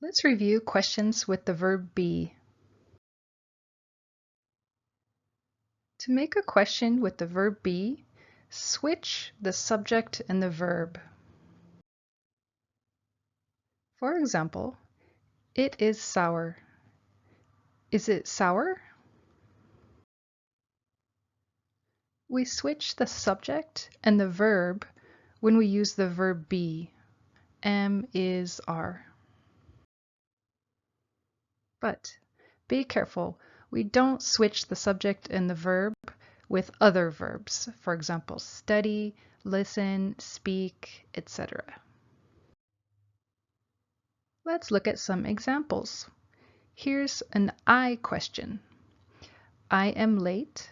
Let's review questions with the verb be. To make a question with the verb be, switch the subject and the verb. For example, it is sour. Is it sour? We switch the subject and the verb when we use the verb be, am, is, are. But be careful, we don't switch the subject and the verb with other verbs, for example, study, listen, speak, etc. Let's look at some examples. Here's an I question. I am late.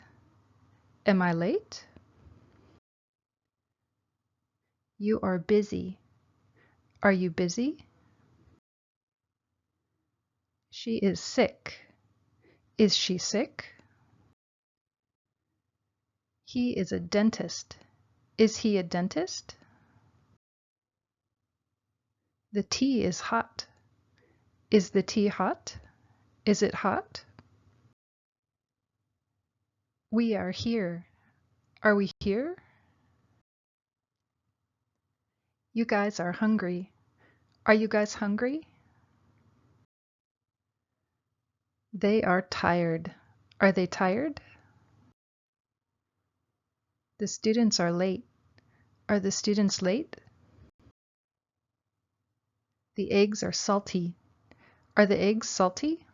Am I late? You are busy. Are you busy? She is sick. Is she sick? He is a dentist. Is he a dentist? The tea is hot. Is the tea hot? Is it hot? We are here. Are we here? You guys are hungry. Are you guys hungry? They are tired. Are they tired? The students are late. Are the students late? The eggs are salty. Are the eggs salty?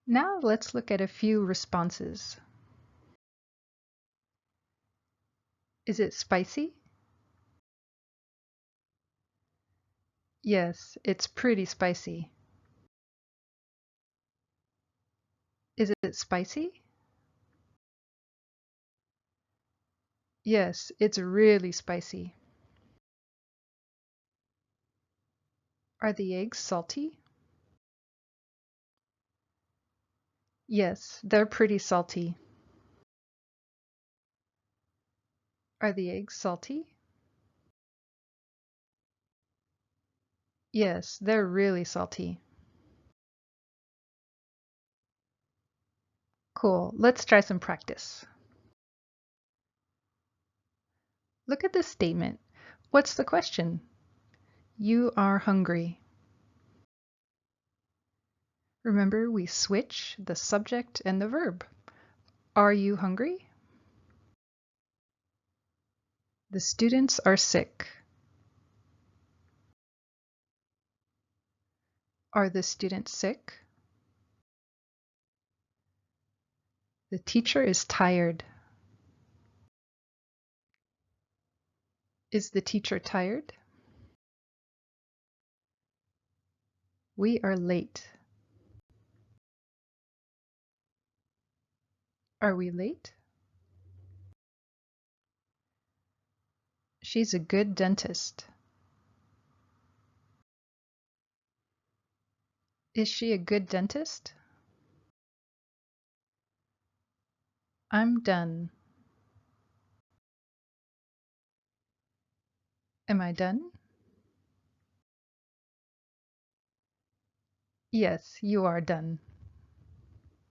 Now let's look at a few responses. Is it spicy? Yes, it's pretty spicy. Is it spicy? Yes, it's really spicy. Are the eggs salty? Yes, they're pretty salty. Are the eggs salty? Yes, they're really salty. Cool, let's try some practice. Look at this statement. What's the question? You are hungry. Remember, we switch the subject and the verb. Are you hungry? The students are sick. Are the students sick? The teacher is tired. Is the teacher tired? We are late. Are we late? She's a good dentist. Is she a good dentist? I'm done. Am I done? Yes, you are done.